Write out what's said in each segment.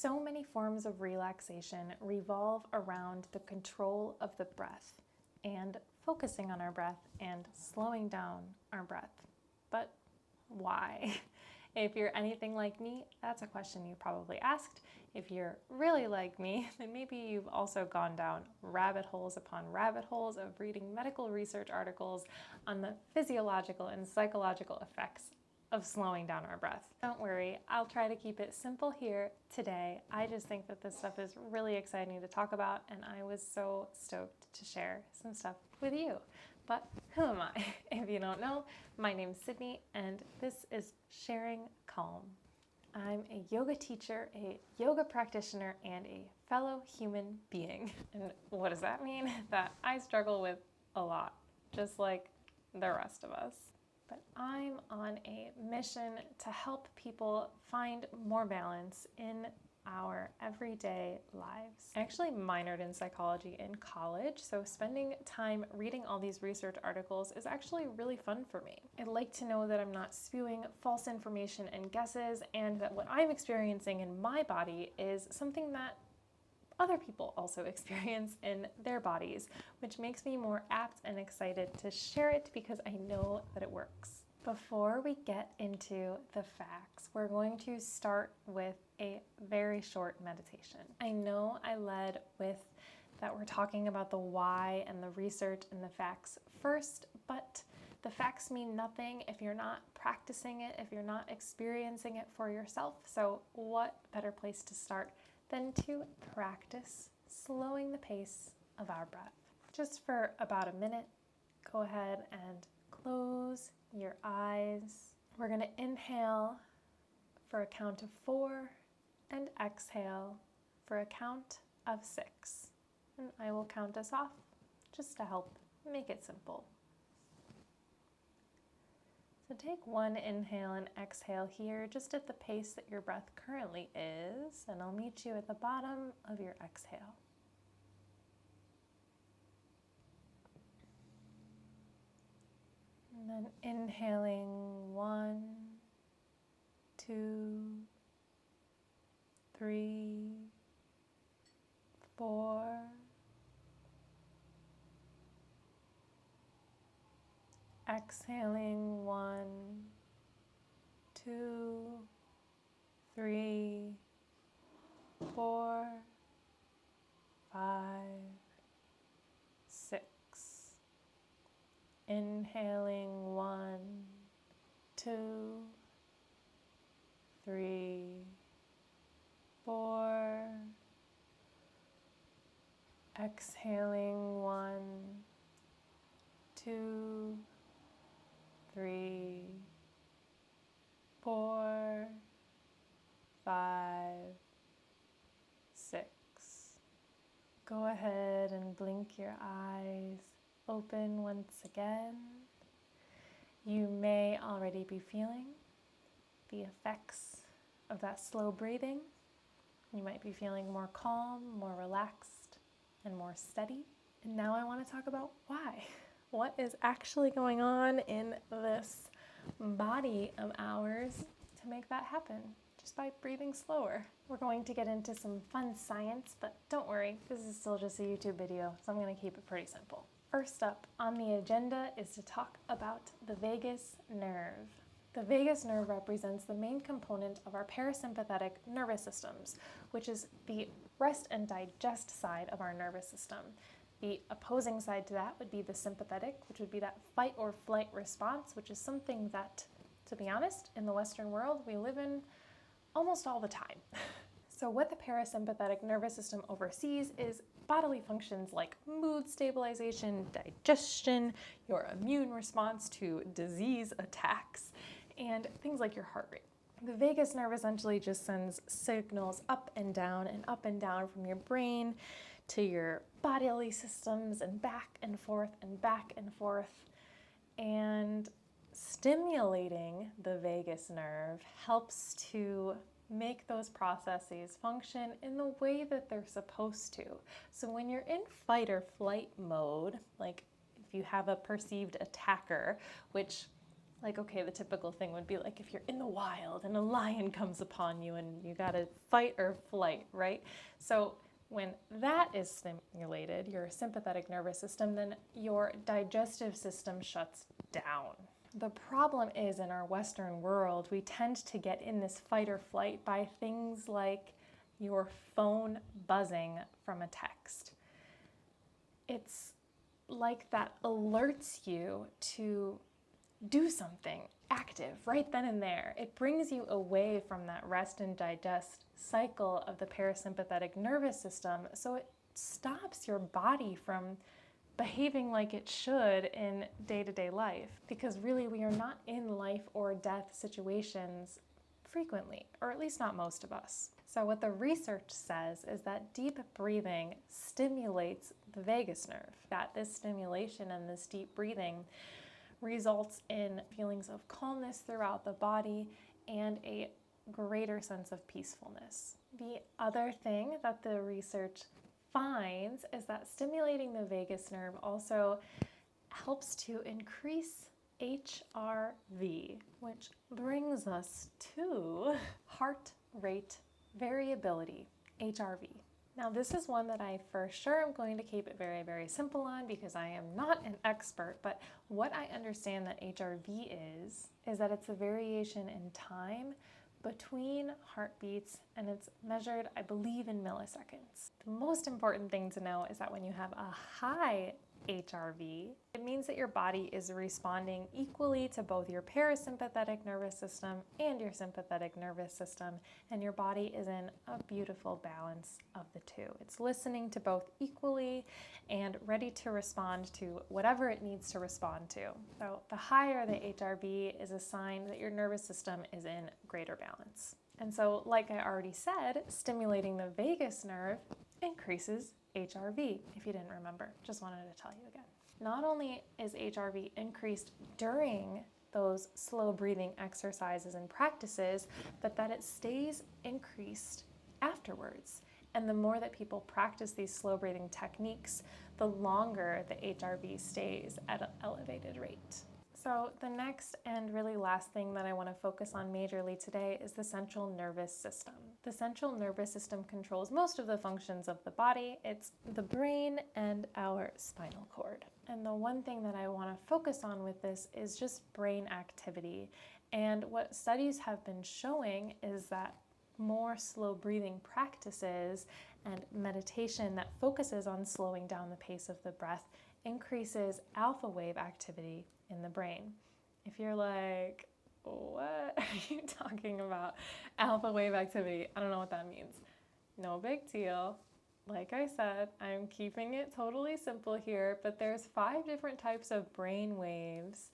So many forms of relaxation revolve around the control of the breath and focusing on our breath and slowing down our breath. But why? If you're anything like me, that's a question you probably asked. If you're really like me, then maybe you've also gone down rabbit holes upon rabbit holes of reading medical research articles on the physiological and psychological effects of slowing down our breath. Don't worry, I'll try to keep it simple here today. I just think that this stuff is really exciting to talk about, and I was so stoked to share some stuff with you. But who am I? If you don't know, my name's Sydney, and this is Sharing Calm. I'm a yoga teacher, a yoga practitioner, and a fellow human being. And what does that mean? That I struggle with a lot, just like the rest of us. But I'm on a mission to help people find more balance in our everyday lives. I actually minored in psychology in college, so spending time reading all these research articles is actually really fun for me. I like to know that I'm not spewing false information and guesses, and that what I'm experiencing in my body is something that other people also experience in their bodies, which makes me more apt and excited to share it because I know that it works. Before we get into the facts, we're going to start with a very short meditation. I know I led with that we're talking about the why and the research and the facts first, but the facts mean nothing if you're not practicing it, if you're not experiencing it for yourself. So what better place to start than to practice slowing the pace of our breath. Just for about a minute, go ahead and close your eyes. We're going to inhale for a count of 4 and exhale for a count of 6. And I will count us off just to help make it simple. So take one inhale and exhale here, just at the pace that your breath currently is, and I'll meet you at the bottom of your exhale. And then inhaling 1, 2, 3, 4. Exhaling 1, 2, 3, 4, 5, 6. Inhaling 1, 2, 3, 4. Exhaling 1, 2, 3, 4, 5, 6. Go ahead and blink your eyes open once again. You may already be feeling the effects of that slow breathing. You might be feeling more calm, more relaxed, and more steady. And now I want to talk about why. What is actually going on in this body of ours to make that happen just by breathing slower. We're going to get into some fun science, but don't worry, this is still just a YouTube video, so I'm going to keep it pretty simple. First up on the agenda is to talk about the vagus nerve. The vagus nerve represents the main component of our parasympathetic nervous systems, which is the rest and digest side of our nervous system. The opposing side to that would be the sympathetic, which would be that fight or flight response, which is something that, to be honest, in the Western world, we live in almost all the time. So what the parasympathetic nervous system oversees is bodily functions like mood stabilization, digestion, your immune response to disease attacks, and things like your heart rate. The vagus nerve essentially just sends signals up and down from your brain to your bodily systems and back and forth and back and forth. And stimulating the vagus nerve helps to make those processes function in the way that they're supposed to. So when you're in fight or flight mode, like if you have a perceived attacker, which Like, okay, the typical thing would be like if you're in the wild and a lion comes upon you and you gotta fight or flight, right? So when that is stimulated, your sympathetic nervous system, then your digestive system shuts down. The problem is, in our Western world, we tend to get in this fight or flight by things like your phone buzzing from a text. It's like that alerts you to do something active right then and there. It brings you away from that rest and digest cycle of the parasympathetic nervous system, so it stops your body from behaving like it should in day-to-day life, because really we are not in life or death situations frequently, or at least not most of us. So what the research says is that deep breathing stimulates the vagus nerve. That this stimulation and this deep breathing results in feelings of calmness throughout the body and a greater sense of peacefulness. The other thing that the research finds is that stimulating the vagus nerve also helps to increase HRV, which brings us to heart rate variability, HRV. Now, this is one that I for sure am going to keep it very, very simple on because I am not an expert, but what I understand that HRV is that it's a variation in time between heartbeats, and it's measured, I believe, in milliseconds. The most important thing to know is that when you have a high HRV, it means that your body is responding equally to both your parasympathetic nervous system and your sympathetic nervous system, and your body is in a beautiful balance of the two. It's listening to both equally and ready to respond to whatever it needs to respond to. So the higher the HRV is a sign that your nervous system is in greater balance. And so, like I already said, stimulating the vagus nerve increases HRV, if you didn't remember. Just wanted to tell you again. Not only is HRV increased during those slow breathing exercises and practices, but that it stays increased afterwards. And the more that people practice these slow breathing techniques, the longer the HRV stays at an elevated rate. So the next and really last thing that I want to focus on majorly today is the central nervous system. The central nervous system controls most of the functions of the body. It's the brain and our spinal cord. And the one thing that I want to focus on with this is just brain activity. And what studies have been showing is that more slow breathing practices and meditation that focuses on slowing down the pace of the breath increases alpha wave activity in the brain. If you're like, what are you talking about? Alpha wave activity, I don't know what that means. No big deal. Like I said, I'm keeping it totally simple here, but there's 5 different types of brain waves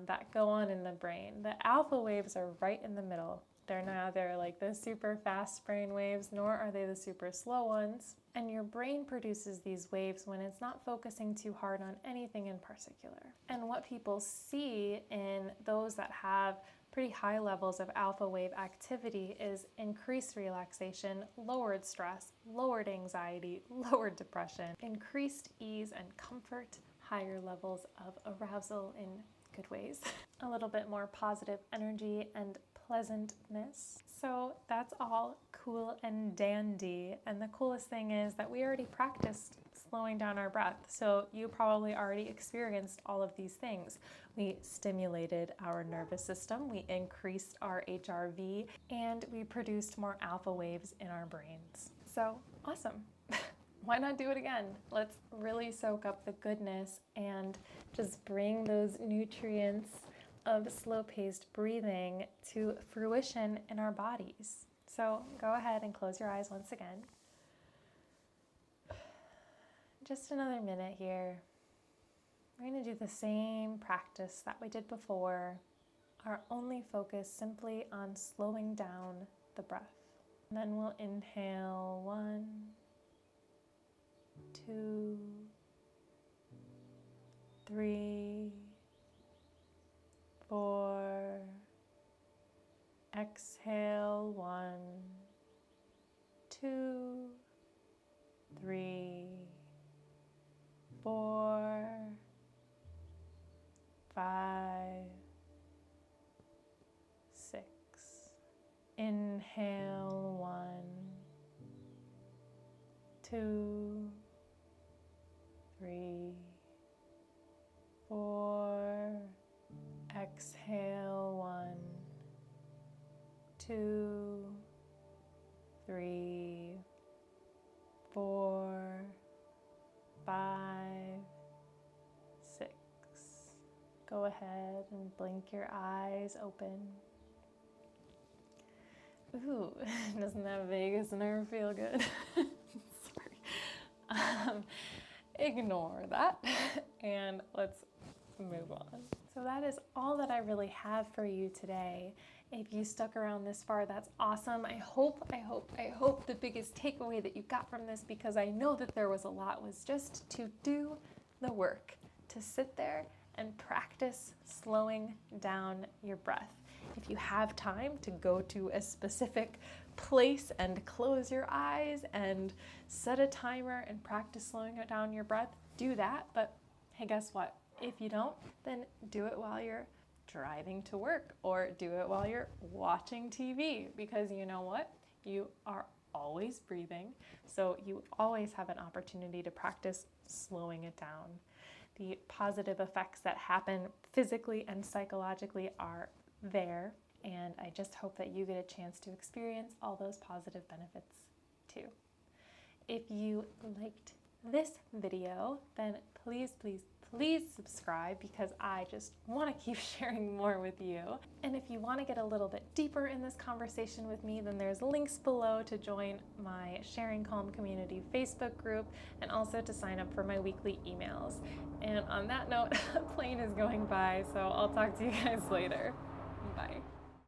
that go on in the brain. The alpha waves are right in the middle. They're neither like the super fast brain waves, nor are they the super slow ones. And your brain produces these waves when it's not focusing too hard on anything in particular. And what people see in those that have pretty high levels of alpha wave activity is increased relaxation, lowered stress, lowered anxiety, lowered depression, increased ease and comfort, higher levels of arousal in good ways, a little bit more positive energy and pleasantness. So that's all cool and dandy. And the coolest thing is that we already practiced slowing down our breath. So you probably already experienced all of these things. We stimulated our nervous system, we increased our HRV, and we produced more alpha waves in our brains. So awesome. Why not do it again? Let's really soak up the goodness and just bring those nutrients of slow-paced breathing to fruition in our bodies. So go ahead and close your eyes once again. Just another minute here. We're going to do the same practice that we did before, our only focus simply on slowing down the breath. And then we'll inhale 1, 2, 3, 4, exhale 1, 2, 3, 4, 5, Inhale, 1, 2, 3, 4. Exhale, 1, 2, 3, 4, 5, 6. Go ahead and blink your eyes open. Ooh, doesn't that vagus nerve feel good? Sorry. Ignore that and let's move on. So that is all that I really have for you today. If you stuck around this far, that's awesome. I hope the biggest takeaway that you got from this, because I know that there was a lot, was just to do the work, to sit there and practice slowing down your breath. If you have time to go to a specific place and close your eyes and set a timer and practice slowing down your breath, do that. But hey, guess what? If you don't, then do it while you're driving to work or do it while you're watching TV, because you know what? You are always breathing, so you always have an opportunity to practice slowing it down. The positive effects that happen physically and psychologically are there, and I just hope that you get a chance to experience all those positive benefits too. If you liked this video, then please subscribe, because I just want to keep sharing more with you. And if you want to get a little bit deeper in this conversation with me, then there's links below to join my Sharing Calm Community Facebook group and also to sign up for my weekly emails. And on that note, a plane is going by, so I'll talk to you guys later.